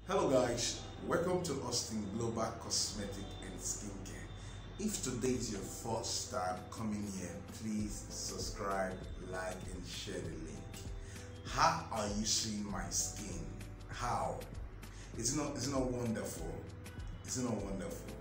Hello guys, welcome to Austin Global Cosmetic and Skincare. If today is your first time coming here, please subscribe, like and share the link. How are you seeing my skin? How? It's not wonderful? It's not wonderful?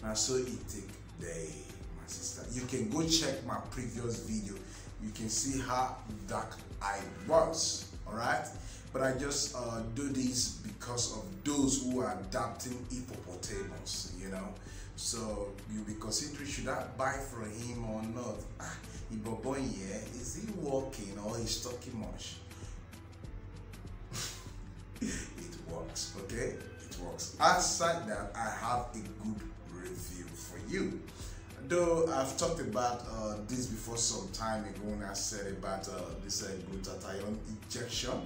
Now so it take day, my sister. You can go check my previous video. You can see how dark I was, alright? But I just do this because of those who are adapting hippopotamus, you know. So you'll be considering, should I buy from him or not? Iboboy, yeah, is he walking or he's talking much? It works, okay? It works. Aside that, I have a good review for you. Though I've talked about this before some time ago when I said about this glutathione injection.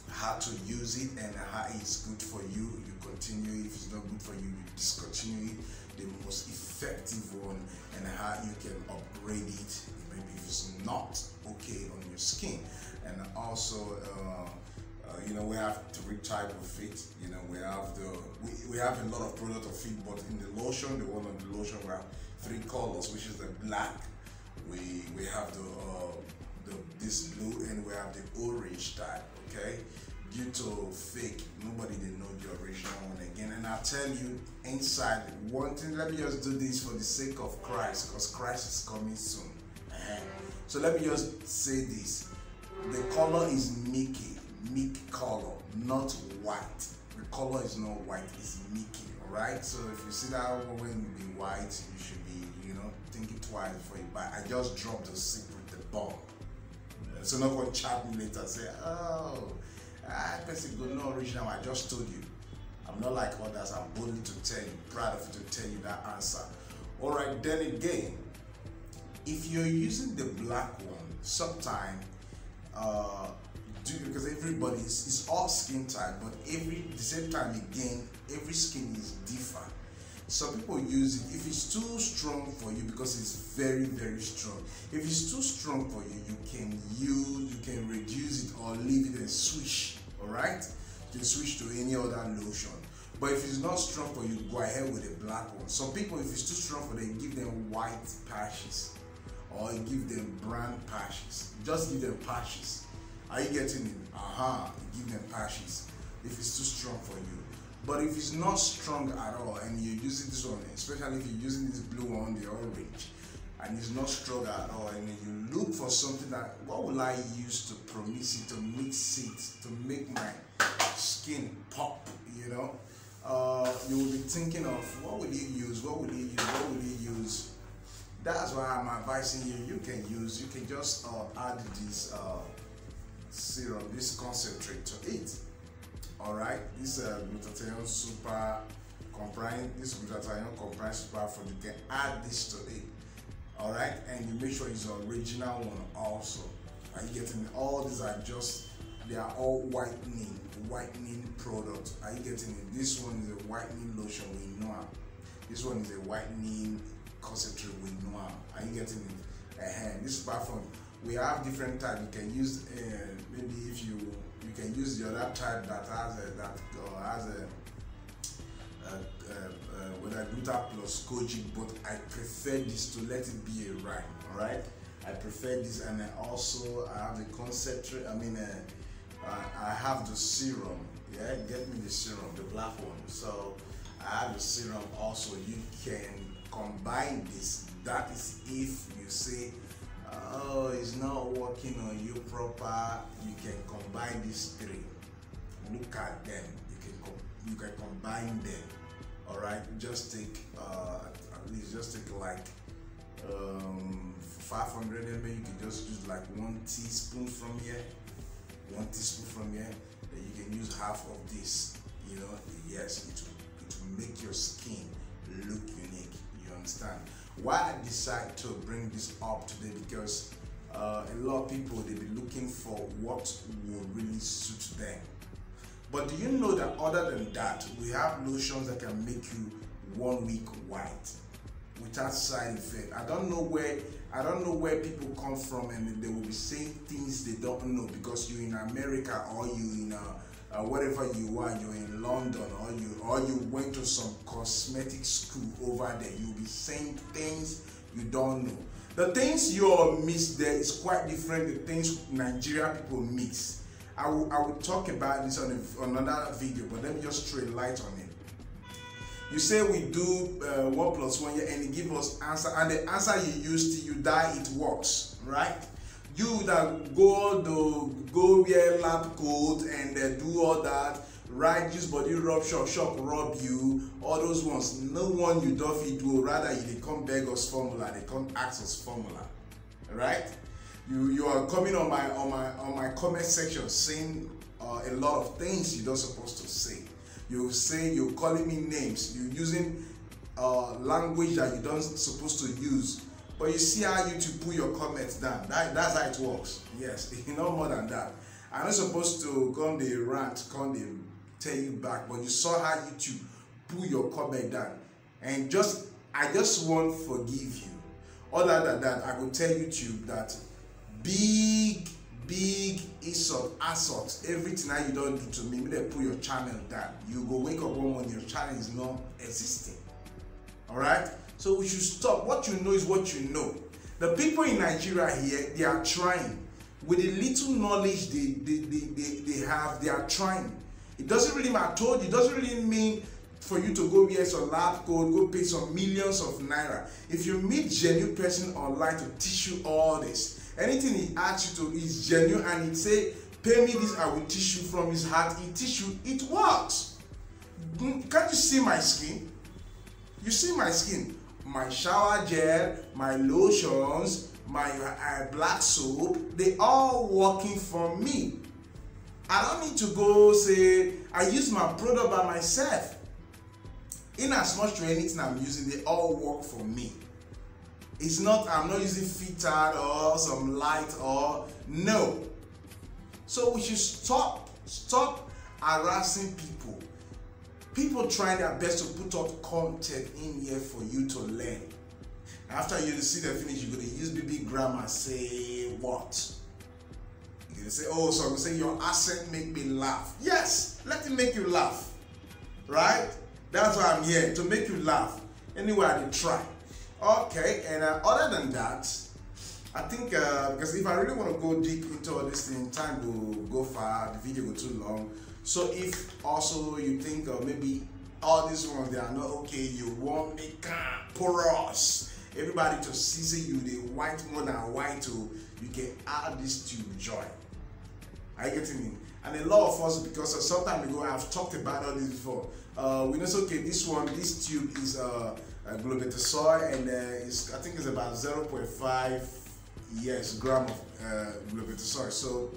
How to use it and how it's good for you. You continue. If it's not good for you, you discontinue it. The most effective one, and how you can upgrade it maybe if it's not okay on your skin. And also you know, we have three types of it. You know, we have we have a lot of product of it, but in the lotion, the one on the lotion, we have three colors, which is the black, we have this blue, and we have the orange type. Okay, due to fake, nobody they know the original one again. And I tell you, inside one thing, let me just do this for the sake of Christ, because Christ is coming soon. So let me just say this: the color is milk color, not white. The color is not white, it's milky. All right. So if you see that one when you be white, you should be, you know, thinking twice before you buy. I just dropped the secret, the bomb. So not going to chat me later say, oh, I person go no original. I just told you. I'm not like others. I'm boldly to tell you, proud of you to tell you that answer. All right, then again, if you're using the black one, sometime because everybody is all skin type, but the same time again, every skin is different. Some people use it if it's too strong for you, because it's very, very strong. If it's too strong for you, you can reduce it or leave it and switch. All right, you can switch to any other lotion. But if it's not strong for you, go ahead with the black one. Some people, if it's too strong for them, give them white patches or give them brown patches. Just give them patches. Are you getting it? You give them patches if it's too strong for you. But if it's not strong at all and you're using this one, especially if you're using this blue one, the orange, and it's not strong at all, and you look for something that, what will I use to promise it, to mix it, to make my skin pop, you know? You will be thinking of, what will you use, what will you use, what will you use? That's why I'm advising you, you can just add this serum, this concentrate to it. Alright, this glutathione super comprising, this glutathione comprising super food, you can add this to it. Alright, and you make sure it's the original one also. Are you getting it? All these are just, they are all whitening products. Are you getting it? This one is a whitening lotion, we know. This one is a whitening concentrate, we know. Are you getting it? This perfume, we have different types. You can use maybe if you can use the other type that has whether gluta plus kojic, but I prefer this to let it be a rhyme. All right, I prefer this, and also I have the concentrate. I have the serum. Yeah, get me the serum, the black one. So I have the serum also. You can combine this. That is if you say, oh, it's not working on you proper, you can combine these three. Look at them. You can combine them. All right. Just take at least like 500 ml. You can just use like 1 teaspoon from here. 1 teaspoon from here. Then you can use half of this. You know, yes, it will make your skin look unique. You understand? Why I decide to bring this up today, because a lot of people, they be looking for what will really suit them. But do you know that other than that, we have lotions that can make you 1 week white without side effect? I don't know where people come from, and they will be saying things they don't know because you're in America or you in wherever you are, you're in London, or you went to some cosmetic school over there, you'll be saying things you don't know. The things you all mix there is quite different the things Nigeria people mix. I will talk about this on another video, but let me just throw a light on it. You say we do 1 + 1 year, and it give us answer, and the answer you use till you die, it works, right? You that go wear lab coat and do all that, right? Use body rub, shock rub you, all those ones. No one you don't fit do. Rather, they come beg us formula, they come ask us formula, right? You are coming on my comment section saying a lot of things you're not supposed to say. You say you're calling me names. You're using language that you don't supposed to use. But you see how YouTube put your comments down. That's how it works. Yes, no more than that. I'm not supposed to come the rant, come the tell you back, but you saw how YouTube put your comment down. And I just want to forgive you. Other than that, I will tell YouTube that big assault, everything that you don't do to me, they put your channel down. You go wake up one morning, your channel is not existing. Alright? So we should stop. What you know is what you know. The people in Nigeria here, they are trying. With the little knowledge they have, they are trying. It doesn't really matter. I told you, it doesn't really mean for you to go wear some lab coat, go pay some millions of naira. If you meet genuine person online to teach you all this, anything he asks you to is genuine, and he say, pay me this, I will teach you from his heart. He teach you, it works. Can't you see my skin? You see my skin. My shower gel, my lotions, my black soap, they all working for me. I don't need to go say, I use my product by myself. In as much to anything I'm using, they all work for me. It's not, I'm not using Fitad or some light or, no. So we should stop harassing people. People try their best to put out content in here for you to learn. After you see the finish, you're going to use BB grammar, say what? You're going to say, oh, so I'm going to say your accent make me laugh. Yes, let it make you laugh. Right? That's why I'm here, to make you laugh. Anyway, I did try. Okay, and other than that, I think, because if I really want to go deep into all this thing, time will go far, the video will too long. So if also you think maybe all these ones, they are not okay, you want a porous, everybody to see you, the white more than white, to you can add this to joy. Are you getting me? And a lot of us, because some time ago I've talked about all this before, we know, okay, this tube is Glutathione, and I think it's about 0.5 gram of Glutathione. So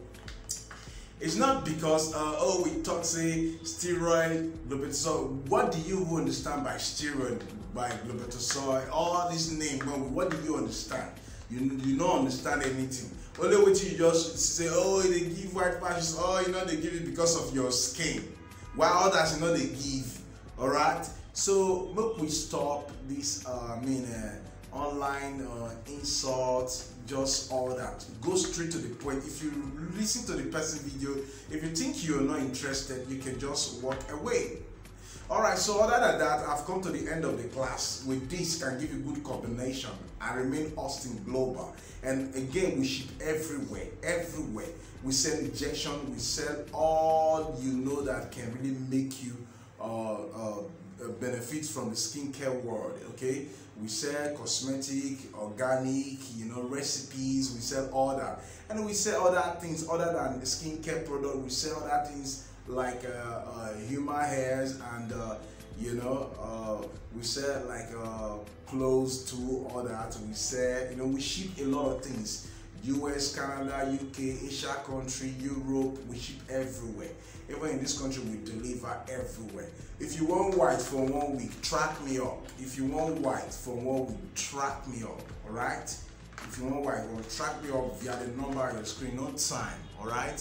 it's not because oh, we talk say steroid, Glutathione. What do you understand by steroid, by Glutathione? All these names, what do you understand? You don't understand anything. Only what you just say, oh, they give white patches. Oh, they give it because of your skin. While others, they give. All right. So look, we stop this. Online insults, just all that. Go straight to the point. If you listen to the person video, if you think you're not interested, you can just walk away. Alright, so other than that, I've come to the end of the class. With this, can give you good combination. I remain Austin Global. And again, we ship everywhere. We sell injection, we sell all that can really make you benefit from the skincare world, okay? We sell cosmetic, organic, recipes, we sell all that. And we sell other things other than the skincare product. We sell other things like human hairs, and we sell like clothes too, all that. We sell, we ship a lot of things. US, Canada, UK, Asia country, Europe, we ship everywhere. Even in this country, we deliver everywhere. If you want white for 1 week, track me up. If you want white for 1 week, track me up, alright? If you want white, track me up via the number on your screen, no time, alright?